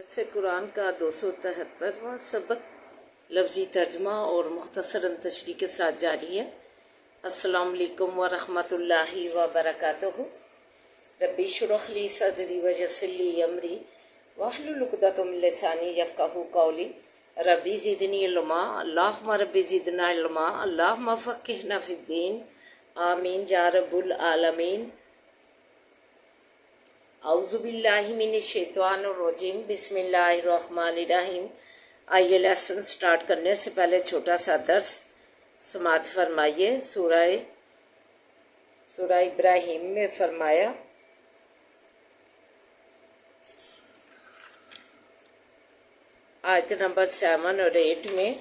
درس قرآن کا 273واں سبق لفظی ترجمہ اور مختصراً تشریح کے ساتھ جاری ہے۔ السلام علیکم ورحمۃ اللہ وبرکاتہ۔ ربی اشرح لی صدری ویسر لی امری واحلل عقدۃ من لسانی یفقہوا قولی۔ ربی زدنی علما، اللہم ربی زدنا علما، اللہم فقہنا فی الدین، آمین یا رب العالمین۔ اعوذ باللہ من الشیطان الرجیم، بسم اللہ الرحمن الرحیم۔ آئیے لیسن سٹارٹ کرنے سے پہلے چھوٹا سا درس سماعت فرمائیے۔ سورہ ابراہیم میں فرمایا آیت نمبر 7 اور 8 میں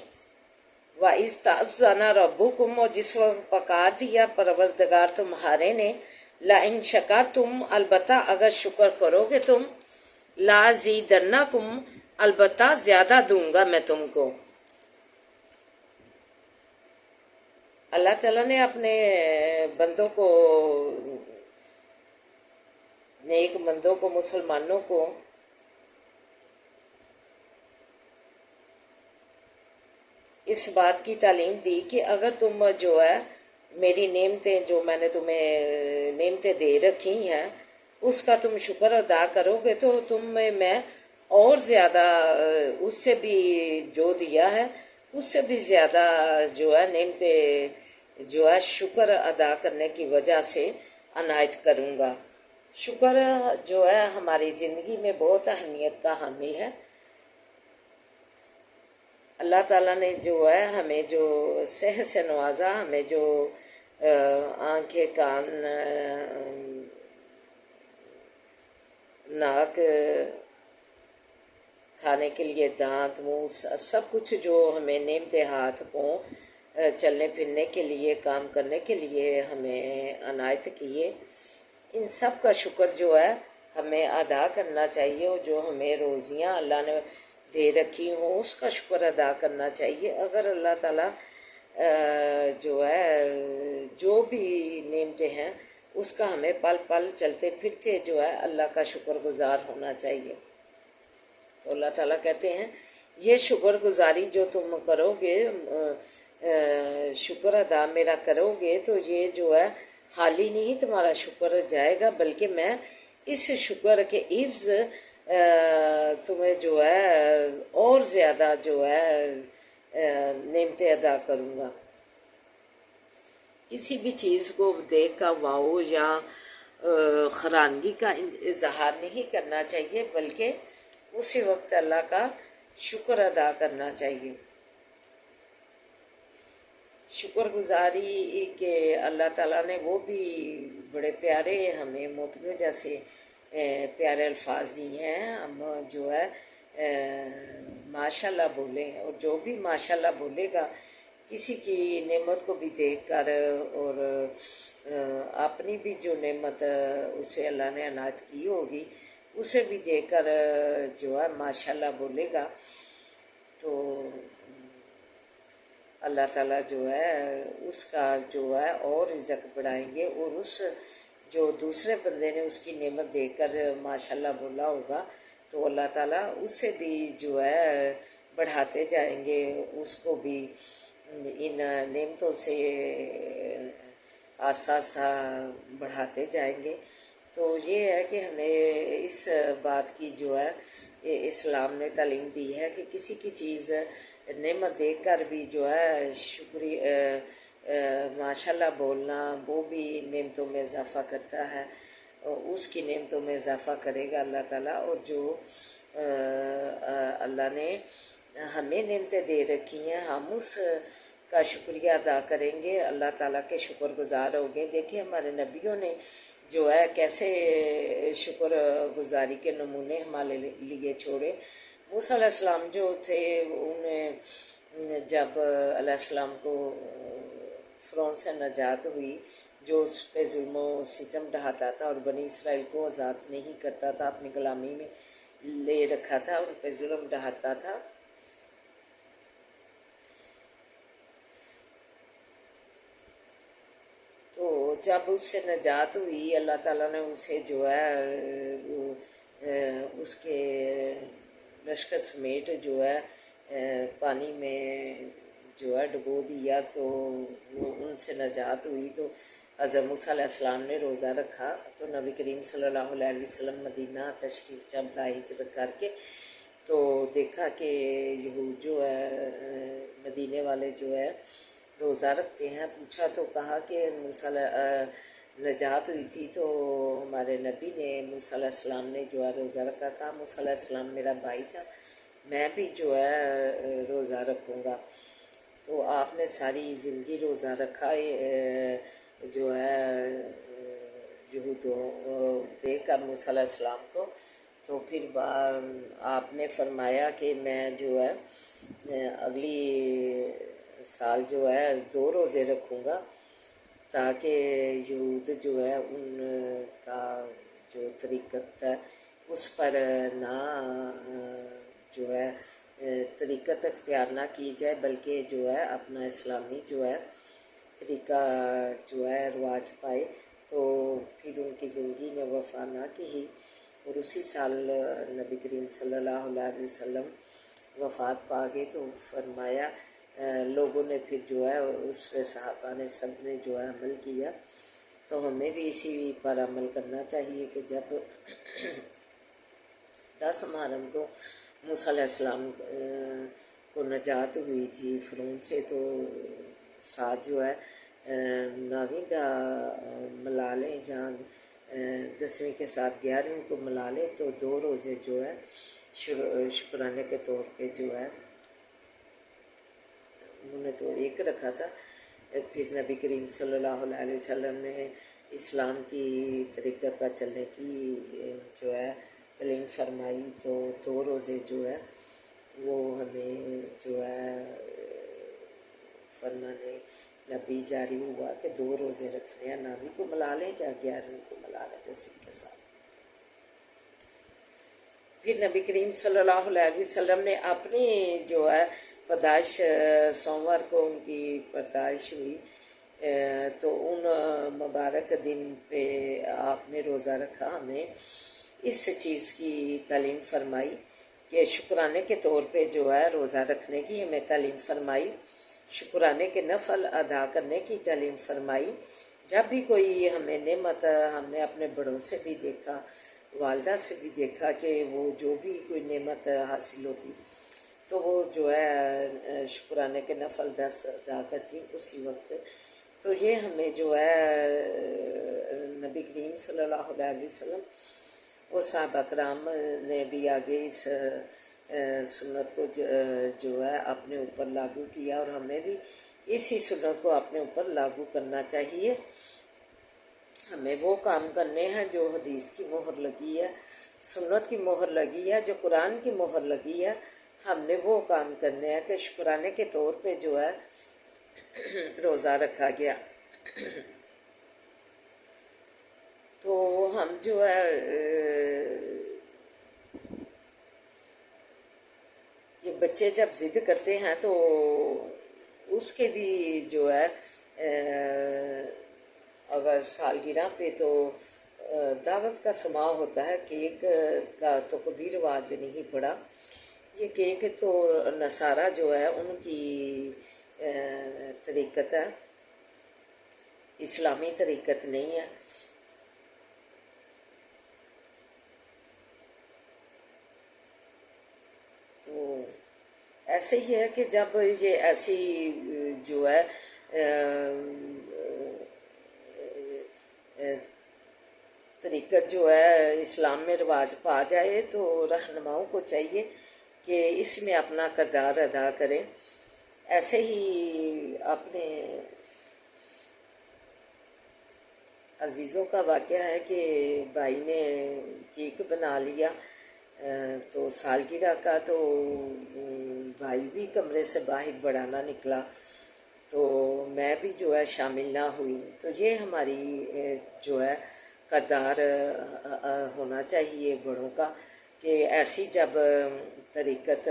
وَإِذْ تَأَذَّنَ رَبُّكُمْ، اور جس وقت پکار دیا پروردگار تمہارے نے، لَإِن شَكَرْتُمْ، البتہ اگر شکر کرو گے تم، لَأَزِيدَنَّكُمْ، البتہ زیادہ دوں گا میں تم کو۔ اللہ تعالیٰ نے اپنے بندوں کو، نیک بندوں کو، مسلمانوں کو اس بات کی تعلیم دی کہ اگر تم جو ہے میری نعمتیں، جو میں نے تمہیں نعمتیں دے رکھی ہیں، اس کا تم شکر ادا کرو گے تو تمہیں میں اور زیادہ اس سے بھی جو دیا ہے اس سے بھی زیادہ جو ہے نعمتیں جو ہے شکر ادا کرنے کی وجہ سے عنایت کروں گا۔ شکر جو ہے ہماری زندگی میں بہت اہمیت کا حامل ہے۔ اللہ تعالیٰ نے جو ہے ہمیں جو صحت سے نوازا، ہمیں جو آنکھیں، کان، ناک، کھانے کے لیے دانت، منہ، سب کچھ جو ہمیں نعمتیں، ہاتھ پاؤں، چلنے پھرنے کے لیے، کام کرنے کے لیے ہمیں عنایت کیے، ان سب کا شکر جو ہے ہمیں ادا کرنا چاہیے، اور جو ہمیں روزیاں اللہ نے دے رکھی ہوں اس کا شکر ادا کرنا چاہیے۔ اگر اللہ تعالیٰ جو ہے جو بھی نعمتیں ہیں اس کا ہمیں پل پل چلتے پھرتے جو ہے اللہ کا شکر گزار ہونا چاہیے۔ تو اللہ تعالیٰ کہتے ہیں یہ شکر گزاری جو تم کرو گے، شکر ادا میرا کرو گے، تو یہ جو ہے خالی نہیں تمہارا شکر جائے گا، بلکہ میں اس شکر کے عوض تمہیں جو ہے اور زیادہ جو ہے نعمتیں ادا کروں گا۔ کسی بھی چیز کو دیکھ کر واؤ یا حیرانگی کا اظہار نہیں کرنا چاہیے، بلکہ اسی وقت اللہ کا شکر ادا کرنا چاہیے۔ شکر گزاری کے اللہ تعالیٰ نے وہ بھی بڑے پیارے ہمیں موتیوں جیسے پیارے الفاظ دیے ہیں۔ ہم جو ہے ماشاء اللہ بولیں، اور جو بھی ماشاء اللہ بولے گا، کسی کی نعمت کو بھی دیکھ کر اور اپنی بھی جو نعمت اسے اللہ نے عنایت کی ہوگی اسے بھی دیکھ کر جو ہے ماشاء اللہ بولے گا، تو اللہ تعالیٰ جو ہے اس کا جو ہے اور رزق بڑھائیں گے، اور اس جو دوسرے بندے نے اس کی نعمت دیکھ کر ماشاء اللہ بولا ہوگا تو اللہ تعالیٰ اس سے بھی جو ہے بڑھاتے جائیں گے، اس کو بھی ان نعمتوں سے آسا بڑھاتے جائیں گے۔ تو یہ ہے کہ ہمیں اس بات کی جو ہے اسلام نے تعلیم دی ہے کہ کسی کی چیز نعمت دیکھ کر بھی جو ہے ماشاء اللہ بولنا وہ بھی نعمتوں میں اضافہ کرتا ہے، اس کی نعمتوں میں اضافہ کرے گا اللہ تعالیٰ۔ اور جو اللہ نے ہمیں نعمتیں دے رکھی ہیں ہم اس کا شکریہ ادا کریں گے، اللہ تعالیٰ کے شکر گزار ہوں گے۔ دیکھیں ہمارے نبیوں نے جو ہے کیسے شکر گزاری کے نمونے ہمارے لیے چھوڑے۔ موسیٰ علیہ السلام جو تھے انہیں جب علیہ السلام کو فرعون سے نجات ہوئی، جو اس پہ ظلم و ستم ڈھاتا تھا اور بنی اسرائیل کو آزاد نہیں کرتا تھا، اپنی غلامی میں لے رکھا تھا، ان پہ ظلم ڈھاتا تھا، تو جب اس سے نجات ہوئی اللہ تعالیٰ نے اسے جو ہے اس کے لشکر سمیت جو ہے پانی میں جو ہے ڈبو دیا تو وہ ان سے نجات ہوئی، تو حضرت موسیٰ علیہ السلام نے روزہ رکھا، تو نبی کریم صلی اللہ علیہ وسلم مدینہ تشریف جب لائے ہجرت کر کے، تو دیکھا کہ یہود جو ہے مدینے والے جو ہے روزہ رکھتے ہیں، پوچھا تو کہا کہ موسیٰ نجات ہوئی تھی تو ہمارے نبی نے موسیٰ علیہ السلام نے جو ہے روزہ رکھا، کہا موسیٰ علیہ السلام میرا بھائی تھا، میں بھی جو ہے روزہ رکھوں گا، تو آپ نے ساری زندگی روزہ رکھا جو ہے یہود دیکھ کر موسیٰ علیہ السلام کو، تو پھر آپ نے فرمایا کہ میں جو ہے اگلی سال جو ہے 2 روزے رکھوں گا، تاکہ یہود جو ہے ان کا جو طریقت ہے اس پر نہ جو ہے طریقت اختیار نہ کی جائے، بلکہ جو ہے اپنا اسلامی جو ہے طریقہ جو ہے رواج پائے، تو پھر ان کی زندگی نے وفا نہ کی، اور اسی سال نبی کریم صلی اللہ علیہ وسلم وفات پا گئے، تو فرمایا لوگوں نے پھر جو ہے اس پہ صحابہ نے سب نے جو ہے عمل کیا، تو ہمیں بھی اسی پر عمل کرنا چاہیے کہ جب 10 محرم کو موسیٰ علیہ السلام کو نجات ہوئی تھی فرعون سے، تو ساتھ جو ہے 9ویں کا ملا لیں، جہاں 10ویں کے ساتھ 11ویں کو ملا لیں، تو 2 روزے جو ہے شکرانے کے طور پہ جو ہے انہوں نے تو ایک رکھا تھا، پھر نبی کریم صلی اللہ علیہ وسلم نے اسلام کی طریقت پر چلنے کی جو ہے تعلیم فرمائی، تو 2 روزے جو ہے وہ ہمیں جو ہے فرمان نبی جاری ہوا کہ 2 روزے رکھنے ہیں، 9ویں کو ملا لیں یا 11ویں کو ملا لیں 10ویں کے ساتھ۔ پھر نبی کریم صلی اللہ علیہ وسلم نے اپنی جو ہے پیدائش سوموار کو ان کی پیدائش ہوئی، تو ان مبارک دن پہ آپ نے روزہ رکھا، ہمیں اس چیز کی تعلیم فرمائی کہ شکرانے کے طور پہ جو ہے روزہ رکھنے کی ہمیں تعلیم فرمائی، شکرانے کے نفل ادا کرنے کی تعلیم فرمائی۔ جب بھی کوئی ہمیں نعمت، ہم نے اپنے بڑوں سے بھی دیکھا، والدہ سے بھی دیکھا کہ وہ جو بھی کوئی نعمت حاصل ہوتی تو وہ جو ہے شکرانے کے نفل 10 ادا کرتی اسی وقت، تو یہ ہمیں جو ہے نبی کریم صلی اللہ علیہ وسلم اور صحابہ کرام نے بھی آگے اس سنت کو جو ہے اپنے اوپر لاگو کیا، اور ہمیں بھی اسی سنت کو اپنے اوپر لاگو کرنا چاہیے۔ ہمیں وہ کام کرنے ہیں جو حدیث کی مہر لگی ہے، سنت کی مہر لگی ہے، جو قرآن کی مہر لگی ہے، ہم نے وہ کام کرنے ہیں کہ شکرانے کے طور پہ جو ہے روزہ رکھا گیا، تو ہم جو ہے یہ بچے جب ضد کرتے ہیں تو اس کے بھی جو ہے اگر سالگرہ پہ تو دعوت کا سماع ہوتا ہے، کیک کا تو کبھی رواج نہیں پڑا، یہ کیک تو نصارہ جو ہے ان کی طریقت ہے، اسلامی طریقت نہیں ہے۔ تو ایسے ہی ہے کہ جب یہ ایسی جو ہے طریقت جو ہے اسلام میں رواج پا جائے تو رہنماؤں کو چاہیے کہ اس میں اپنا کردار ادا کریں۔ ایسے ہی اپنے عزیزوں کا واقعہ ہے کہ بھائی نے کیک بنا لیا، تو سالگرہ کا، تو بھائی بھی کمرے سے باہر بڑھانا نکلا، تو میں بھی جو ہے شامل نہ ہوئی، تو یہ ہماری جو ہے کردار ہونا چاہیے بڑوں کا کہ ایسی جب طریقت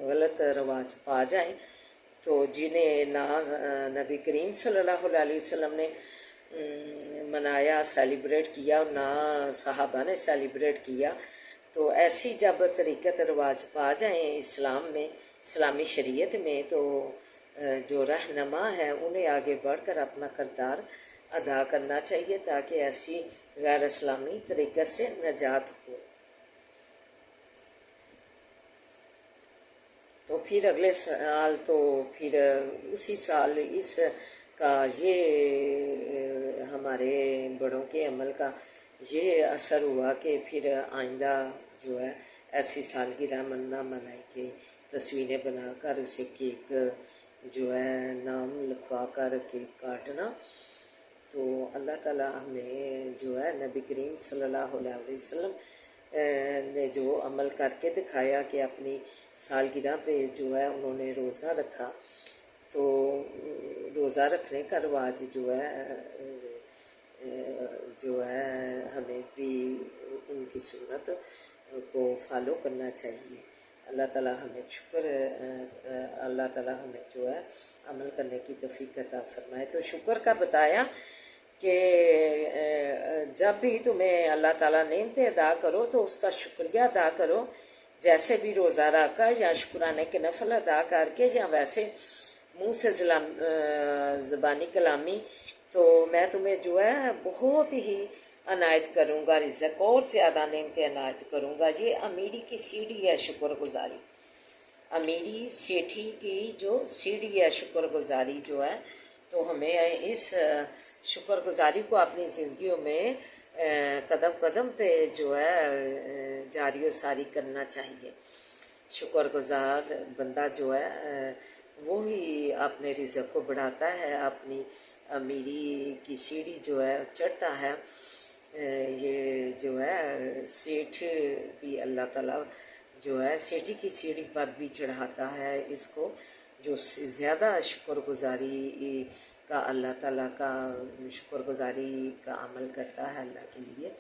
غلط رواج پا جائیں تو جنہیں نبی کریم صلی اللہ علیہ وسلم نے منایا، سیلیبریٹ کیا، نہ صحابہ نے سیلیبریٹ کیا، تو ایسی جب طریقت رواج پا جائیں اسلام میں، اسلامی شریعت میں، تو جو رہنما ہے انہیں آگے بڑھ کر اپنا کردار ادا کرنا چاہیے تاکہ ایسی غیر اسلامی طریقت سے نجات ہو۔ تو پھر اگلے سال تو پھر اسی سال اس کا یہ ہمارے بڑوں کے عمل کا یہ اثر ہوا کہ پھر آئندہ جو ہے ایسی سالگرہ نہ منائی گئی، تصویریں بنا کر اسے کیک جو ہے نام لکھوا کر کیک کاٹنا۔ تو اللہ تعالیٰ ہمیں جو ہے نبی کریم صلی اللہ علیہ وسلم نے جو عمل کر کے دکھایا کہ اپنی سالگرہ پہ جو ہے انہوں نے روزہ رکھا، تو روزہ رکھنے کا رواج جو ہے ہمیں بھی ان کی سنت کو فالو کرنا چاہیے۔ اللہ تعالیٰ ہمیں جو ہے عمل کرنے کی توفیق عطا فرمائے۔ تو شکر کا بتایا کہ جب بھی تمہیں اللہ تعالیٰ نعمتیں ادا کرو تو اس کا شکریہ ادا کرو، جیسے بھی روزہ رکھ کر یا شکرانے کے نفل ادا کر کے یا ویسے منہ سے زبانی کلامی، تو میں تمہیں جو ہے بہت ہی عنایت کروں گا رزق، اور زیادہ نعمتیں عنایت کروں گا۔ یہ امیری کی سیڑھی ہے شکر گزاری، امیری سیٹھی کی جو سیڑھی ہے شکر گزاری جو ہے، تو ہمیں اس شکر گزاری کو اپنی زندگیوں میں قدم قدم پہ جو ہے جاری و ساری کرنا چاہیے۔ شکر گزار بندہ جو ہے وہی اپنے رزق کو بڑھاتا ہے، اپنی امیری کی سیڑھی جو ہے چڑھتا ہے۔ یہ جو ہے سیٹھ بھی اللہ تعالیٰ جو ہے سیٹھی کی سیڑھی پر بھی چڑھاتا ہے اس کو، جو زیادہ شکر گزاری کا اللہ تعالیٰ کا شکر گزاری کا عمل کرتا ہے اللہ کے لیے۔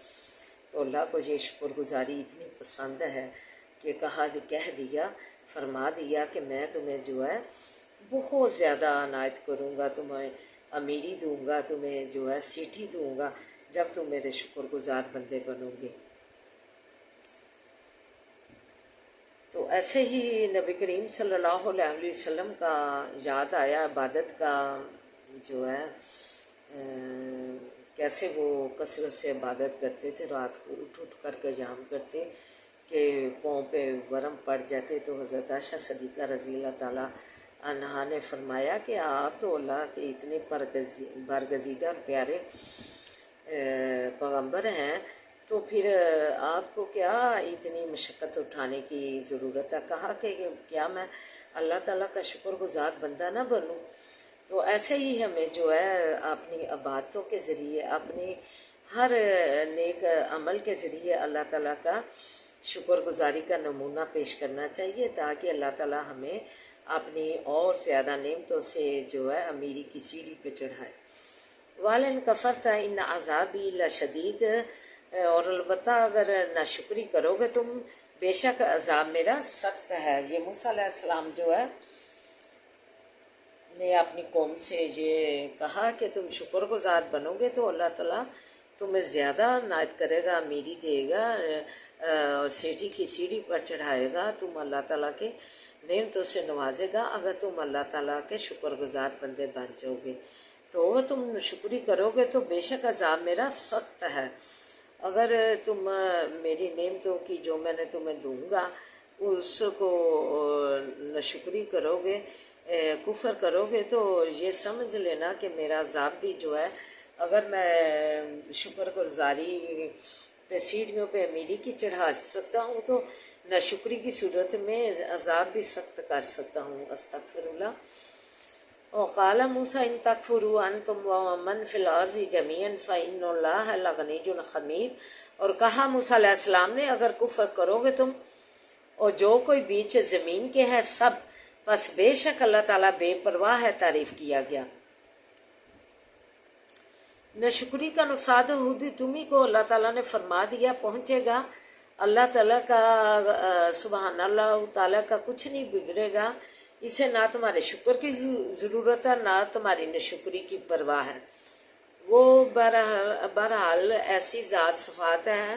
تو اللہ کو یہ شکر گزاری اتنی پسند ہے کہ کہہ دیا، فرما دیا کہ میں تمہیں جو ہے بہت زیادہ عنایت کروں گا، تمہیں امیری دوں گا، تمہیں جو ہے سیٹھی دوں گا جب تم میرے شکر گزار بندے بنو گے۔ تو ایسے ہی نبی کریم صلی اللہ علیہ وسلم کا یاد آیا عبادت کا جو ہے کیسے وہ کثرت سے عبادت کرتے تھے، رات کو اٹھ کر قیام کرتے کہ پاؤں پہ ورم پڑ جاتے۔ تو حضرت عائشہ صدیقہ رضی اللہ تعالیٰ عنہا نے فرمایا کہ آپ تو اللہ کے اتنے برگزیدہ اور پیارے پیغمبر ہیں، تو پھر آپ کو کیا اتنی مشقت اٹھانے کی ضرورت ہے؟ کہا کہ کیا میں اللہ تعالیٰ کا شکر گزار بندہ نہ بنوں؟ تو ایسے ہی ہمیں جو ہے اپنی عبادتوں کے ذریعے، اپنی ہر نیک عمل کے ذریعے اللہ تعالیٰ کا شکر گزاری کا نمونہ پیش کرنا چاہیے تاکہ اللہ تعالیٰ ہمیں اپنی اور زیادہ نعمتوں سے جو ہے امیری کی سیڑھی پہ چڑھائے۔ وَلَئِن كَفَرْتَ إِنَّ عَذَابِي لَشَدِيدٌ، اور البتہ اگر ناشکری کرو گے تم، بے شک عذاب میرا سخت ہے۔ یہ موسیٰ علیہ السلام جو ہے نے اپنی قوم سے یہ کہا کہ تم شکر گزار بنو گے تو اللہ تعالیٰ تمہیں زیادہ عنایت کرے گا، امیری دے گا، اور سیٹھی کی سیڑھی پر چڑھائے گا، تم اللہ تعالیٰ کے نعمتوں سے نوازے گا اگر تم اللہ تعالیٰ کے شکر گزار بندے بن جاؤ گے۔ تو تم شکری کرو گے تو بے شک عذاب میرا سخت ہے۔ اگر تم میری نعمتوں کی جو میں نے تمہیں دوں گا اس کو ناشکری کرو گے، کفر کرو گے، تو یہ سمجھ لینا کہ میرا عذاب بھی جو ہے، اگر میں شکر گزاری پہ سیڑھیوں پہ امیری کی چڑھا سکتا ہوں تو ناشکری کی صورت میں عذاب بھی سخت کر سکتا ہوں۔ استغفر اللہ۔ وقال موسیٰ ان تکفروا انتم ومن فی الارض جميعا فإن اللہ لغنی حمید، اور کہا موسیٰ علیہ السلام نے اگر کفر کرو گے تم اور جو کوئی بیچ زمین کے ہے سب، بس بے شک اللہ تعالیٰ بے پرواہ ہے، تعریف کیا گیا۔ ناشکری کا نقصان خود تمہیں کو اللہ تعالیٰ نے فرما دیا پہنچے گا۔ اللہ تعالیٰ کا سبحان اللہ تعالیٰ کا کچھ نہیں بگڑے گا، اسے نہ تمہارے شکر کی ضرورت ہے نہ تمہاری ناشکری کی پرواہ ہے۔ وہ بہرحال ایسی ذات صفات ہیں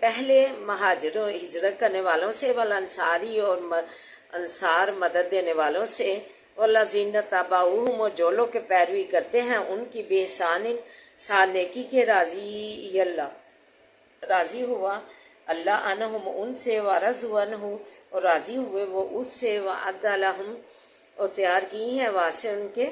پہلے مہاجروں ہجرت کرنے والوں سے، والانصاری اور انصار مدد دینے والوں سے، والذین تبعوہم اور جو لوگ کے پیروی کرتے ہیں ان کی بے احسان سال نیکی کے، راضی ہوا اللہ عنہم ان سے، ورضوا عنہ اور راضی ہوئے وہ اس سے، وعد لہم اور تیار کی ہیں واسع ان کے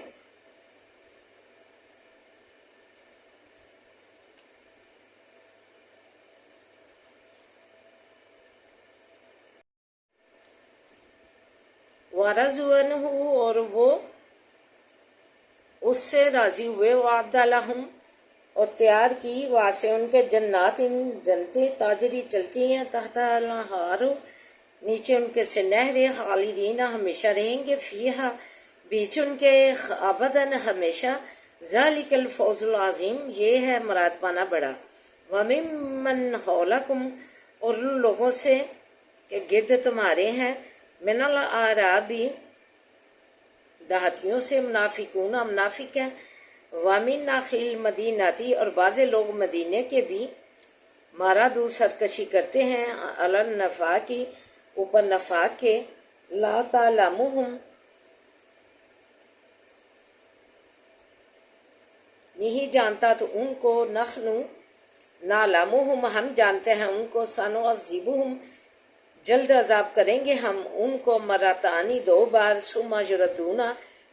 ورضوا عنہ اور وہ اس سے راضی ہوئے، وعد لہم اور تیار کی واسع ان کے جنات ان جنتیں تاجری چلتی ہیں تحت الانہار نیچے ان کے سے نہریں، خالدین ہمیشہ رہیں گے، فیہا بیچ ان کے، ابداً ہمیشہ، ذالک الفوز العظیم یہ ہے مراد پانا بڑا، وممن حولکم اور ان لوگوں سے کہ گرد تمہارے ہیں، من الاعرابی دیہاتیوں سے، منافقون منافق ہیں، وامن ناخل المدیناتی اور بعض لوگ مدینے کے بھی، مارادو سرکشی کرتے ہیں، النفاقی اوپر نفاق کے، لا تعلمہم نہیں جانتا تو ان کو، نحن نعلمہم ہم جانتے ہیں ان کو، سنعذبہم جلد عذاب کریں گے ہم ان کو، مرتانی دو بار، ثم یردون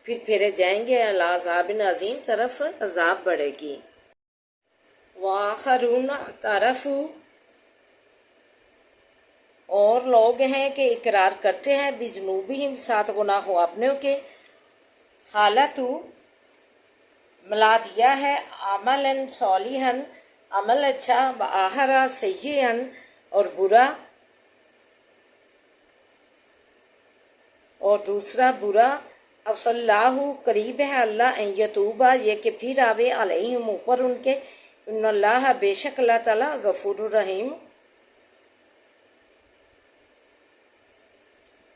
پھر پھیرے جائیں گے، الی عذاب عظیم طرف عذاب بڑھے گی، وآخرون اعترفوا اور لوگ ہیں کہ اقرار کرتے ہیں، بذنوبہم ساتھ گناہوں اپنوں کے، حالت ملا دیا ہے، عملا صالحا عمل اچھا، وآخر سیئا اور برا، اور دوسرا برا، اب اللہ قریب ہے اللہ، ان یتوبہ یہ کہ پھر آوے، علیہم اوپر ان کے، ان اللہ بے شک اللہ تعالیٰ غفور الرحیم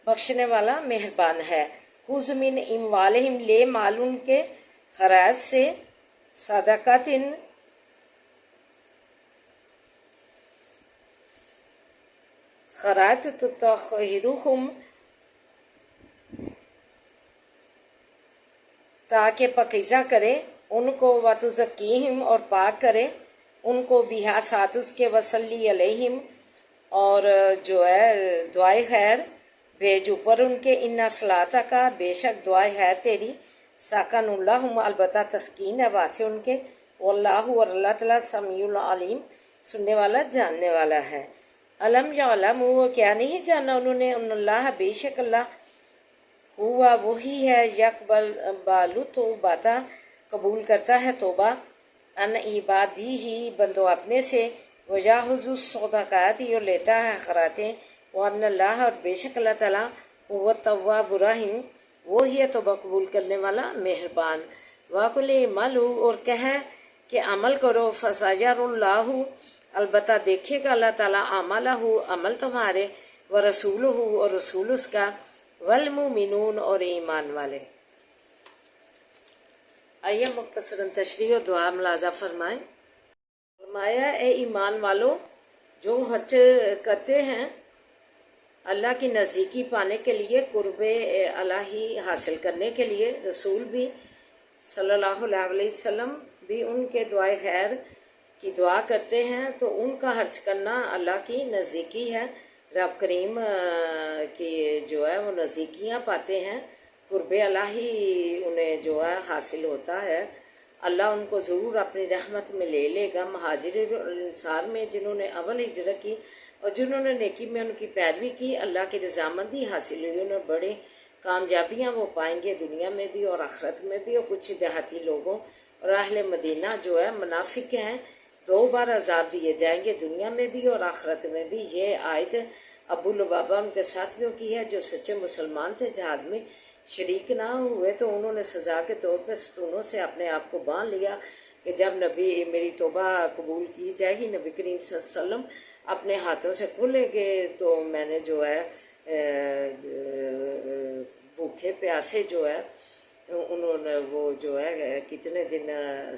بخشنے والا مہربان ہے، خذ من اموالہم لے مال ان کے، خراج سے، صدقات خراج، تطہرہم تاکہ پاکیزہ کرے ان کو، وتزکیہم اور پاک کرے ان کو، بہا ساتھ اس کے، وصلی علیہم اور جو ہے دعائے خیر بھیج اوپر ان کے، ان صلاتہ کا بے شک دعائے خیر تیری، ساکن اللہم البتہ تسکین ہے واسع ان کے، واللہ اور اللہ تعالیٰ سمیع العلیم سننے والا جاننے والا ہے، علم یعلم وہ کیا نہیں جانا انہوں نے، ان اللہ بے شک اللہ، ہوا وہی ہے، یقبل بالو توبہ قبول کرتا ہے توبہ، ان عبادی ہی بندوں اپنے سے، ویاخذ الصدقات اور لیتا ہے خیراتیں، وان اللہ اور بے شک اللہ تعالیٰ، هو التواب الرحیم وہی ہے توبہ قبول کرنے والا مہربان، وقل اعملوا اور کہے کہ عمل کرو، فسیرى اللہ البتہ دیکھے گا اللہ تعالیٰ، اعمالہ عمل تمہارے، ورسولہ اور رسول اس کا، والمؤمنون اور ایمان والے۔ آئیے مختصراً تشریح و دعا ملاحظہ فرمائیں۔ فرمایا اے ایمان والو جو خرچ کرتے ہیں اللہ کی نزدیکی پانے کے لیے، قرب الہی حاصل کرنے کے لیے، رسول بھی صلی اللہ علیہ وسلم بھی ان کے دعائے خیر کی دعا کرتے ہیں، تو ان کا خرچ کرنا اللہ کی نزدیکی ہے، رب کریم کی جو ہے وہ نزدیکیاں پاتے ہیں، قرب الہی انہیں جو ہے حاصل ہوتا ہے، اللہ ان کو ضرور اپنی رحمت میں لے لے گا۔ مہاجر اور انصار میں جنہوں نے اول ہجرت کی اور جنہوں نے نیکی میں ان کی پیروی کی، اللہ کی رضامندی حاصل ہوئی، انہیں بڑے کامیابیاں وہ پائیں گے دنیا میں بھی اور آخرت میں بھی۔ اور کچھ دیہاتی لوگوں اور اہل مدینہ جو ہے منافق ہیں، دو بار عذاب دیے جائیں گے دنیا میں بھی اور آخرت میں بھی۔ یہ آیت ابو لبابہ ان کے ساتھیوں کی ہے جو سچے مسلمان تھے، جہاد میں شریک نہ ہوئے تو انہوں نے سزا کے طور پہ ستونوں سے اپنے آپ کو باندھ لیا کہ جب نبی میری توبہ قبول کی جائے گی، نبی کریم صلی اللہ علیہ وسلم اپنے ہاتھوں سے کھولیں گے تو میں نے جو ہے بھوکے پیاسے جو ہے انہوں نے وہ جو ہے کتنے دن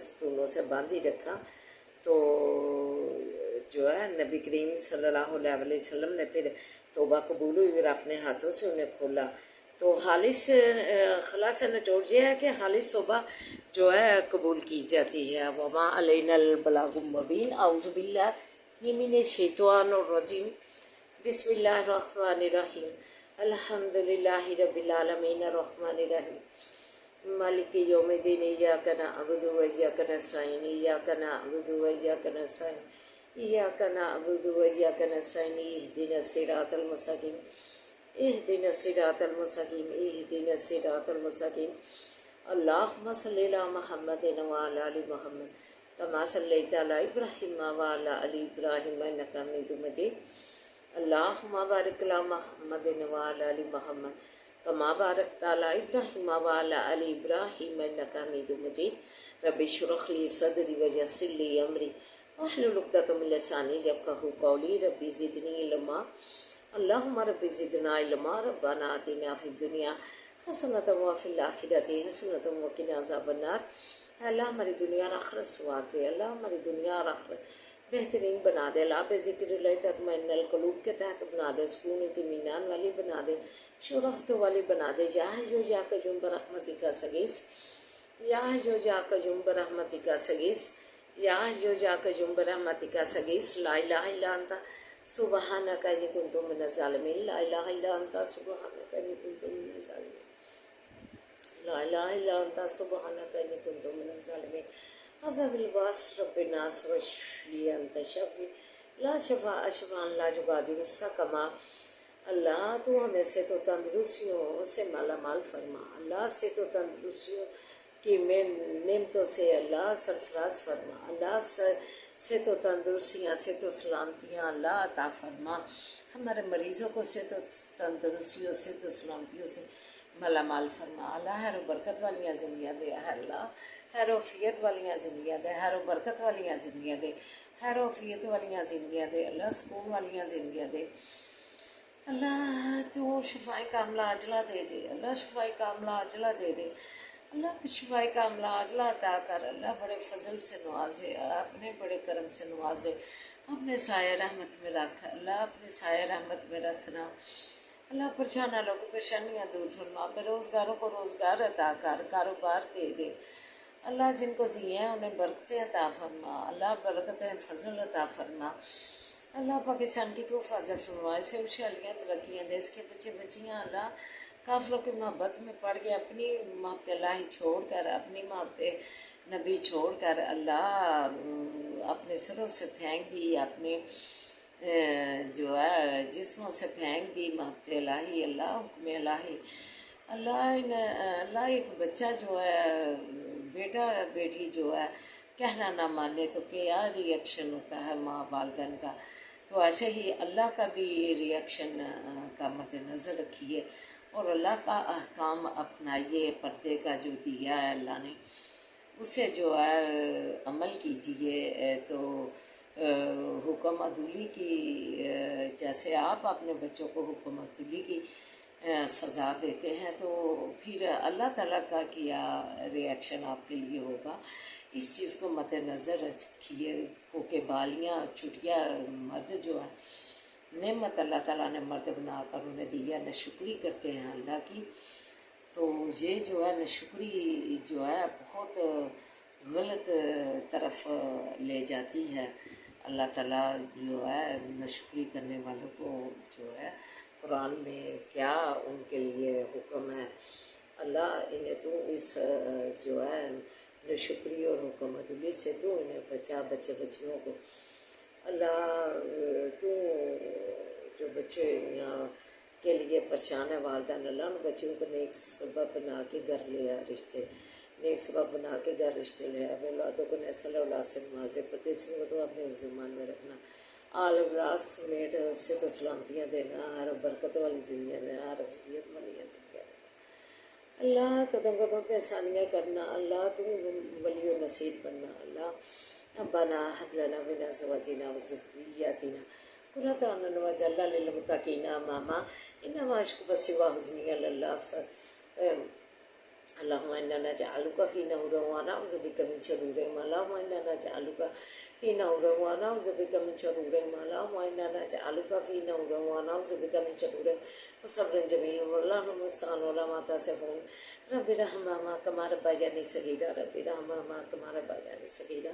ستونوں سے باندھ ہی رکھا، تو جو ہے نبی کریم صلی اللہ علیہ وسلم نے پھر توبہ قبول ہوئی اور اپنے ہاتھوں سے انہیں کھولا. تو خالص خلاصہ نچوڑ یہ ہے کہ خالص توبہ جو ہے قبول کی جاتی ہے. وما علینا البلاغ المبین. اعوذ باللہ من الشیطان الرجیم. بسم اللہ الرحمن الرحیم. الحمد للہ رب العالمین الرحمن الرحیم مالک یوم الدین. ایاک نعبد و ایاک نستعین. ایاک نعبد و ایاک نستعین. ایاک نعبد و ایاک نستعین. اهدنا الصراط المستقیم. اهدنا الصراط المستقیم. اهدنا الصراط المستقیم. اللهم صل على محمد وعلى آل محمد كما صليت على إبراهيم وعلى آل إبراهيم إنك حميد مجيد. اللهم بارك على محمد وعلى آل محمد كما باركت على إبراهيم وعلى آل إبراهيم إنك حميد مجيد. رب اشرح لي صدري ويسر لي أمري واحلل عقدة من لساني يفقهوا قولي. رب زدني علما. اللهم رب زدنا علما. ربنا آتنا في الدنيا حسنة وفي الآخرة حسنة وقنا عذاب النار. اللہ ہماری دنیا اور آخرت سوار دے. اللہ ہماری دنیا اور آخرت بہترین بنا دے. اللہ بے ذکر اللہ تطمئن القلوب کے تحت بنا دے. سکون اطمینان والی بنا دے. شرفت والی بنا دے. یا حیو یا قیوم برحمتک استغیث. یا حیو یا قیوم برحمتک استغیث. یا حیو یا قیوم برحمتک استغیث. لا الہ الا انت سبحانک انی کنت من الظالمین. لا الہ الا انت سبحانک انی کنت من الظالمین. لا الہ الا انت سبحانک انی کنت من الظالمین. عذاب الباس رب الناس وشفی انت شفی لا شفاء شفاء لا یغادر سقما. اللہ تو ہمیں سے تو تندرستیوں سے مالا مال فرما. اللہ سے تو تندرستیوں کی نعمتوں سے اللہ سرفراز فرما. اللہ سے تو تندرستیاں سے تو سلامتیاں اللہ عطا فرما. ہمارے مریضوں کو سے تو تندرستیوں سے تو سلامتیوں سے مالا مال فرما. اللہ خیر و برکت والیاں زندگیاں دے. اللہ خیر و عافیت والیاں زندگیاں دے. خیر و برکت والیاں زندگیاں دے. خیر و عافیت والیاں زندگیاں دے. اللہ سکون والیاں زندگیاں دے. اللہ تو شفائے کاملہ عاجلہ دے دے. اللہ شفائے کاملہ عاجلہ دے دے. اللہ کو شفائے کاملہ عاجلہ عطا کر. اللہ بڑے فضل سے نوازے. اپنے بڑے کرم سے نوازے. اپنے سایہ رحمت میں رکھ. اللہ اپنے سایہ رحمت میں رکھنا. اللہ پریشان والوں کو پریشانیاں دور فرما. بے روزگاروں کو روزگار عطا کر. کاروبار دے دے. اللہ جن کو دیے ہیں انہیں برکتیں عطا فرما. اللہ برکتیں فضل عطا فرما. اللہ پاکستان کی تو حفاظت فرما. اسے خوشحالیاں ترقیاں دے. اس کے بچے بچیاں اللہ کافروں کی محبت میں پڑ گئے. اپنی محبت اللہ چھوڑ کر اپنی محبت نبی چھوڑ کر اللہ اپنے سروں سے پھینک دی. اپنے جو ہے جسموں سے پھینک دی محبت الہی. اللہ حکم الہی. اللہ ایک بچہ جو ہے بیٹا بیٹی جو ہے کہنا نہ مانے تو کیا ریئیکشن ہوتا ہے ماں والدین کا. تو ایسے ہی اللہ کا بھی ریئیکشن کا مد نظر رکھیے اور اللہ کا احکام اپنائیے. پردے کا جو دیا ہے اللہ نے اسے جو ہے عمل کیجیے. تو حکم عدولی کی جیسے آپ اپنے بچوں کو حکم عدولی کی سزا دیتے ہیں تو پھر اللہ تعالیٰ کا کیا ریئیکشن آپ کے لیے ہوگا. اس چیز کو مد نظر رکھیے. کیونکہ بالیاں چٹیا مرد جو ہے نعمت اللہ تعالیٰ نے مرد بنا کر انہیں دیا. ناشکری کرتے ہیں اللہ کی. تو یہ جو ہے ناشکری جو ہے بہت غلط طرف لے جاتی ہے. اللہ تعالیٰ جو ہے ناشکری کرنے والوں کو جو ہے قرآن میں کیا ان کے لیے حکم ہے. اللہ انہیں تو اس جو ہے ناشکری اور حکم عدولی سے تو انہیں بچا. بچے بچیوں کو اللہ تو جو بچے یہاں کے لیے پریشان ہے والدین اللہ ان بچوں کو نیک سبب بنا کے گھر لیا رشتے. نیک سبب بنا کے گھر رشتے لیا. اولادوں کو نسل اولاد سے نوازے. پردیسیوں کو تو اپنے مسلمان میں رکھنا. آل اولاد سمیٹ سے تو سلامتیاں دینا. ہر برکت والی زندگیاں دینا. ہر عافیت والی زندگیاں دینا. اللہ قدم قدم پہ آسانیاں کرنا. اللہ تم ولی و نصیر بننا. اللہ ربنا هب لنا من ازواجنا وذرياتنا قرة اعين واجعلنا للمتقين اماما انما اشكو بثي وحزني على الله اللهم إنا نجعلك في نور ونعوذ بك من شرورهما اللهم إنا نجعلك في نور ونعوذ بك من شرورهما اللهم إنا نجعلك في نور ونعوذ بك من شرورهما وصبر جميل والله المستعان ولا ما تصفون رب ارحمهما كما ربياني صغيرا رب ارحمهما كما ربياني صغيرا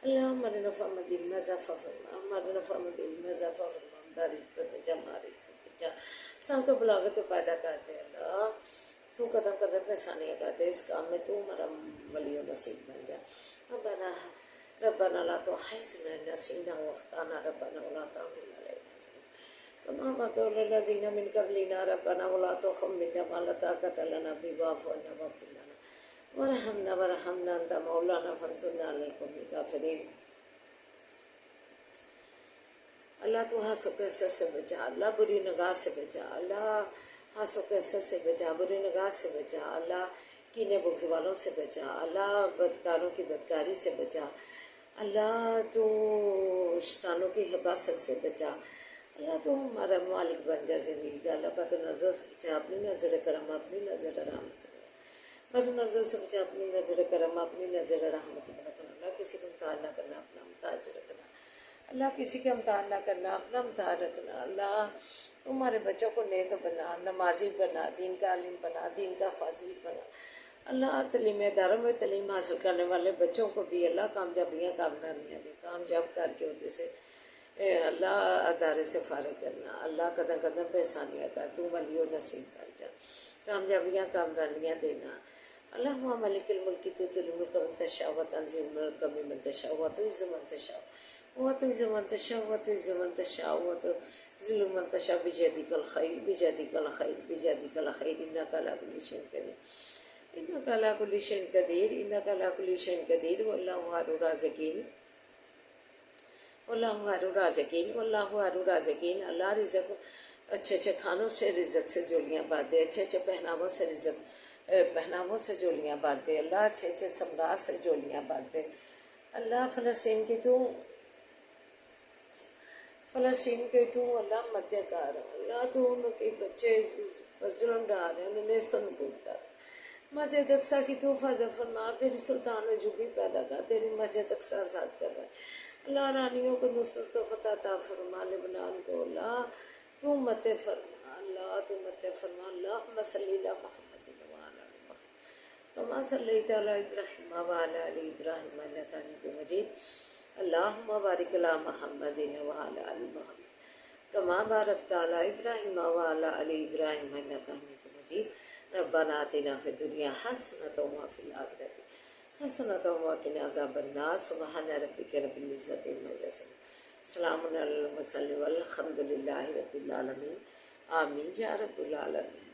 اللهم ارنا فهم دل مزا فهم اللهم ارنا فهم دل مزا فهم دارج پر جماری جا سب تو بلاغت پیدا کرتے ہیں اللہ تو قدم قدم پہ ثانیہ کرتے اس کام میں تو ہمارا ولی و نصیب بن جا ربنا ربنا لا تؤاخذنا إن نسينا واخطأنا ربنا ولا تحمل علينا كما حملته على الذين من قبلنا ربنا ولا تحملنا ما لا طاقة لنا به واعف عنا واغفر لنا وارحمنا أنت مولانا فانصرنا على القوم الكافرين اللہ تو ہنسو کے حسد سے بچا اللہ بری نگاہ سے بچا اللہ ہنسو کے حسد سے بچا بری نگاہ سے بچا اللہ کینے بغض والوں سے بچا اللہ بدکاروں کی بدکاری سے بچا اللہ تو شیطانوں کی حباست سے بچا اللہ تو ہمارا مالک بن جا زندگی کا اللہ بد نظر سے بچا اپنی نظر کرم اپنی نظر رحمت بد نظر سے بچا اپنی نظر کرم اپنی نظر رحمت اللہ کسی کو امتحان نہ کرنا اپنا امتحان رکھنا اللہ کسی کا امتحان نہ کرنا اپنا امتحان رکھنا اللہ تمہارے بچوں کو نیک بنا نمازی بنا دین کا عالم بنا دین کا فاضل بنا اللہ تعلیم اداروں میں تعلیم حاصل کرنے والے بچوں کو بھی اللہ کامیابیاں کامیابیاں دے کامیاب کر کے ہوتے سے اللہ ادارے سے فارغ کرنا اللہ قدم قدم پہ ثانیہ کر تو ولی و نصیب کر جا کامیابیاں کامرانیاں دینا اللہم ملک الملک تؤتی الملک من تشاء وتنزع الملک ممن تشاء وتعز من تشاء وتعز من تشاء وتعز من تشاء وتذل من تشاء بيدك الخير بيدك الخير بيدك الخير إنك على كل شيء قدير إنك على كل شيء قدير إنك على كل شيء قدير والله خير الرازقين واللہ خیر الرازقین واللہ خیر الرازقین اللہ رزق اچھے اچھے کھانوں سے رزق سے جولیاں بانٹ دے اچھے اچھے پہناووں سے پہناووں سے جولیاں بانٹ دے اللہ اچھے اچھے ثمرات سے جولیاں بانٹ دے اللہ فلسطین کے تو اللہ مدد کر اللہ تو ان کے بچے ظلم ڈال رہے ہیں انہیں سنبود کر مسجد اقصیٰ کی تو حفاظت فرما پھر سلطان عجوبی پیدا کر تیری مسجد اقصیٰ آزاد کر رہا ہے اللہ رانیوں کو نصرت و فتح عطا فرما لبنان کو اللہ تو مت فرما اللہ تو مت فرما اللہم صلی علی محمد وعلی آل محمد کما صلیت علی ابراہیم وعلی آل ابراہیم انک حمید مجید اللہم بارک علی محمد وعلی آل محمد کما بارکت علی ابراہیم وعلی آل ابراہیم انک حمید مجید ربنا آتنا فی الدنیا حسنۃ وفی الآخرۃ حسنۃ وقنا عذاب النار سبحان ربک رب العزۃ عما یصفون سلام علی المرسلین والحمد للہ رب العالمین آمین یا رب العالمین.